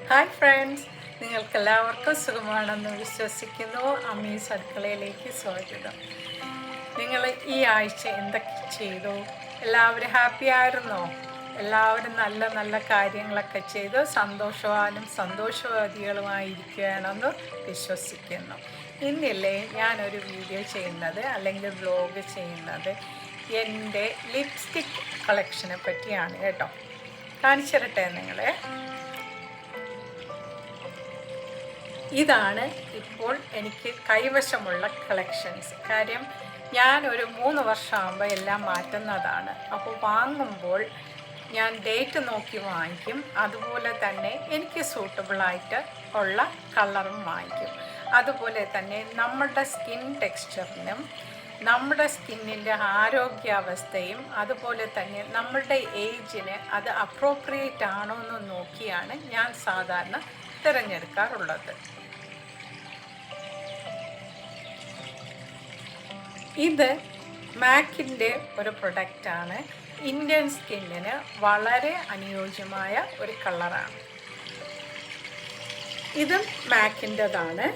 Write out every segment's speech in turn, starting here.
Hi friends, നിങ്ങൾക്കെല്ലാവർക്കും സുഖമാണെന്ന് വിശ്വസിക്കുന്നു. അമ്മീസ് അടുക്കളയിലേക്ക് സ്വാഗതം. നിങ്ങൾ ഈ ആഴ്ച എന്തൊക്കെ ചെയ്തു? എല്ലാവരും ഹാപ്പി ആയിരുന്നോ? എല്ലാവരും നല്ല നല്ല കാര്യങ്ങളൊക്കെ ചെയ്ത് സന്തോഷവാനും സന്തോഷവതികളുമായിരിക്കുകയാണെന്ന് വിശ്വസിക്കുന്നു. ഇന്നല്ലേ ഞാനൊരു വീഡിയോ ചെയ്യുന്നത് അല്ലെങ്കിൽ വ്ലോഗ് ചെയ്യുന്നത് എൻ്റെ ലിപ്സ്റ്റിക് കളക്ഷനെ പറ്റിയാണ് കേട്ടോ. കാണിച്ചിരട്ടെ നിങ്ങളെ. ഇതാണ് ഇപ്പോൾ എനിക്ക് കൈവശമുള്ള കളക്ഷൻസ്. കാര്യം ഞാൻ ഒരു 3 വർഷമാകുമ്പോൾ എല്ലാം മാറ്റുന്നതാണ്. അപ്പോൾ വാങ്ങുമ്പോൾ ഞാൻ ഡേറ്റ് നോക്കി വാങ്ങിക്കും. അതുപോലെ തന്നെ എനിക്ക് സൂട്ടബിളായിട്ട് ഉള്ള കളറും വാങ്ങിക്കും. അതുപോലെ തന്നെ നമ്മുടെ സ്കിൻ ടെക്സ്ചറിനും നമ്മുടെ സ്കിന്നിൻ്റെ ആരോഗ്യാവസ്ഥയും അതുപോലെ തന്നെ നമ്മളുടെ ഏജിന് അത് അപ്രോപ്രിയേറ്റ് ആണോ എന്ന് നോക്കിയാണ് ഞാൻ സാധാരണ തിരഞ്ഞെടുക്കാറുള്ളത്. ഇത് മാക്കിൻ്റെ ഒരു പ്രൊഡക്റ്റാണ്. ഇന്ത്യൻ സ്കിന്നിന് വളരെ അനുയോജ്യമായ ഒരു കളറാണ്. ഇതും മാക്കിൻ്റെതാണ്.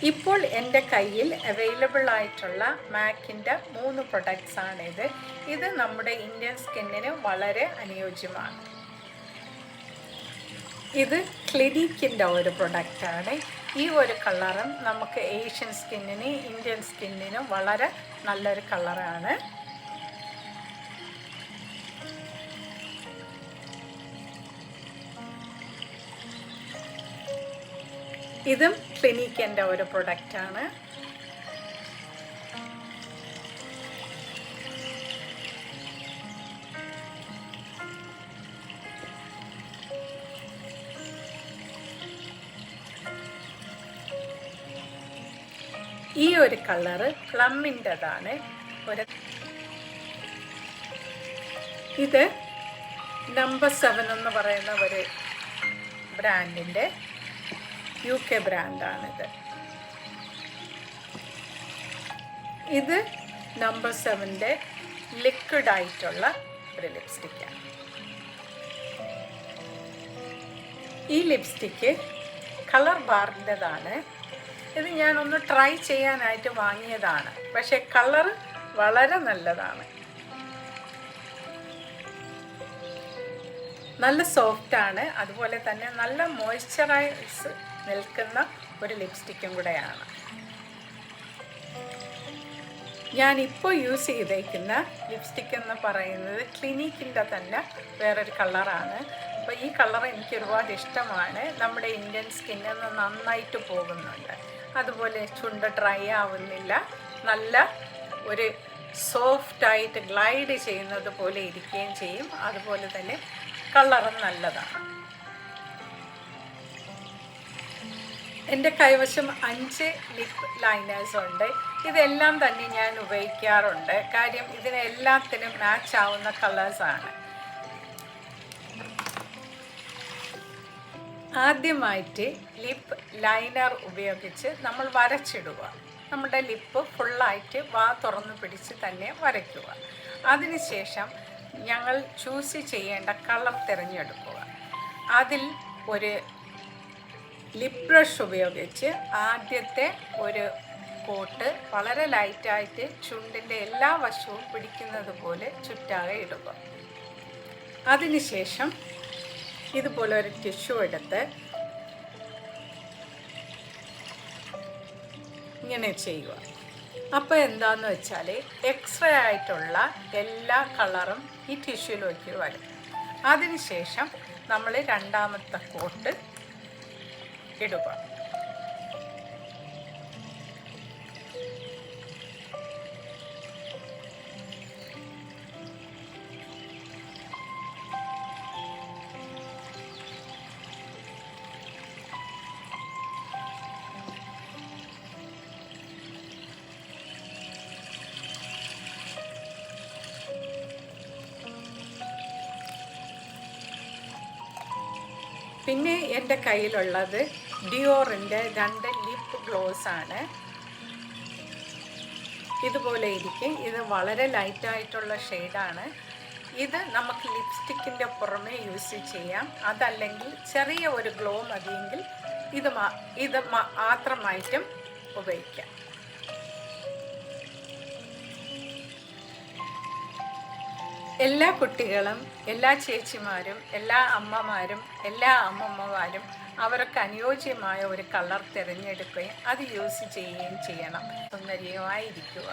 ഇപ്പോൾ എൻ്റെ കയ്യിൽ അവൈലബിൾ ആയിട്ടുള്ള മാക്കിൻ്റെ 3 പ്രൊഡക്ട്സാണിത്. ഇത് നമ്മുടെ ഇന്ത്യൻ സ്കിന്നിന് വളരെ അനുയോജ്യമാണ്. ഇത് ക്ലിനിക്കിൻ്റെ ഒരു പ്രൊഡക്റ്റാണ്. ഈ ഒരു കളറും നമുക്ക് ഏഷ്യൻ സ്കിന്നിന് ഇന്ത്യൻ സ്കിന്നിനും വളരെ നല്ലൊരു കളറാണ്. ഇതും ക്ലിനിക്കിൻ്റെ ഒരു പ്രൊഡക്റ്റാണ്. ഈ ഒരു കളറ് പ്ലമ്മിൻ്റെതാണ്. ഇത് നമ്പർ 7 എന്ന് പറയുന്ന ഒരു ബ്രാൻഡിൻ്റെ UK ബ്രാൻഡാണിത്. ഇത് നമ്പർ 7ൻ്റെ ലിക്വിഡായിട്ടുള്ള ഒരു ലിപ്സ്റ്റിക്കാണ്. ഈ ലിപ്സ്റ്റിക്ക് കളർ ബാറിൻ്റെതാണ്. ഇത് ഞാനൊന്ന് ട്രൈ ചെയ്യാനായിട്ട് വാങ്ങിയതാണ്. പക്ഷേ കളർ വളരെ നല്ലതാണ്. നല്ല സോഫ്റ്റാണ്. അതുപോലെ തന്നെ നല്ല മോയ്സ്ചറൈസ് നിൽക്കുന്ന ഒരു ലിപ്സ്റ്റിക്കും കൂടെയാണ്. ഞാനിപ്പോൾ യൂസ് ചെയ്തേക്കുന്ന ലിപ്സ്റ്റിക് എന്ന് പറയുന്നത് ക്ലിനിക്കിൻ്റെ തന്നെ വേറൊരു കളറാണ്. അപ്പോൾ ഈ കളർ എനിക്ക് ഒരുപാട് ഇഷ്ടമാണ്. നമ്മുടെ ഇന്ത്യൻ സ്കിന്നിൽ നിന്ന് നന്നായിട്ട് പോകുന്നുണ്ട്. അതുപോലെ ചുണ്ട് ഡ്രൈ ആവുന്നില്ല. നല്ല ഒരു സോഫ്റ്റായിട്ട് ഗ്ലൈഡ് ചെയ്യുന്നത് പോലെ ഇരിക്കുകയും ചെയ്യും. അതുപോലെ തന്നെ കളറും നല്ലതാണ്. എൻ്റെ കൈവശം 5 ലിപ്പ് ലൈനേഴ്സ് ഉണ്ട്. ഇതെല്ലാം തന്നെ ഞാൻ ഉപയോഗിക്കാറുണ്ട്. കാര്യം ഇതിനെല്ലാത്തിനും മാച്ച് ആവുന്ന കളേഴ്സാണ്. ആദ്യമായിട്ട് ലിപ്പ് ലൈനർ ഉപയോഗിച്ച് നമ്മൾ വരച്ചിടുക. നമ്മുടെ ലിപ്പ് ഫുള്ളായിട്ട് വാ തുറന്നു പിടിച്ച് തന്നെ വരയ്ക്കുക. അതിനുശേഷം ഞങ്ങൾ ചൂസ് ചെയ്യേണ്ട കളർ തിരഞ്ഞെടുക്കുക. അതിൽ ഒരു ലിപ് ബ്രഷ് ഉപയോഗിച്ച് ആദ്യത്തെ ഒരു കോട്ട് വളരെ ലൈറ്റായിട്ട് ചുണ്ടിൻ്റെ എല്ലാ വശവും പിടിക്കുന്നത് പോലെ ചുറ്റാകെ ഇടുക. അതിനുശേഷം ഇതുപോലെ ഒരു ടിഷ്യൂ എടുത്ത് ഇങ്ങനെ ചെയ്യുക. അപ്പോൾ എന്താണെന്ന് വെച്ചാൽ എക്സ്ട്രാ ആയിട്ടുള്ള എല്ലാ കളറും ഈ ടിഷ്യൂലേക്ക് വരും. അതിനുശേഷം നമ്മൾ രണ്ടാമത്തെ കോട്ട് ഇടുക. പിന്നെ എൻ്റെ കയ്യിലുള്ളത് ഡിയോറിൻ്റെ 2 ലിപ്പ് ഗ്ലോസ് ആണ്. ഇതുപോലെ ഇരിക്കും. ഇത് വളരെ ലൈറ്റായിട്ടുള്ള ഷെയ്ഡാണ്. ഇത് നമുക്ക് ലിപ്സ്റ്റിക്കിൻ്റെ പുറമെ യൂസ് ചെയ്യാം. അതല്ലെങ്കിൽ ചെറിയ ഒരു ഗ്ലോ മതിയെങ്കിൽ ഇത് മാത്രമായിട്ടും ഉപയോഗിക്കാം. എല്ലാ കുട്ടികളും, എല്ലാ ചേച്ചിമാരും, എല്ലാ അമ്മമാരും, എല്ലാ അമ്മമ്മമാരും അവർക്ക് അനുയോജ്യമായ ഒരു കളർ തിരഞ്ഞെടുക്കുകയും അത് യൂസ് ചെയ്യുകയും ചെയ്യണം. സുന്ദരിയുമായിരിക്കുക.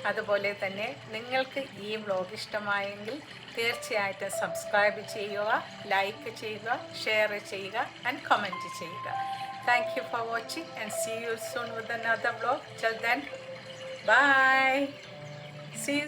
അതുപോലെ തന്നെ നിങ്ങൾക്ക് ഈ വ്ലോഗ് ഇഷ്ടമായെങ്കിൽ തീർച്ചയായിട്ടും സബ്സ്ക്രൈബ് ചെയ്യുക, ലൈക്ക് ചെയ്യുക, ഷെയർ ചെയ്യുക ആൻഡ് കമൻറ്റ് ചെയ്യുക. Thank you for watching and see you soon with another vlog. Till then, bye. See you.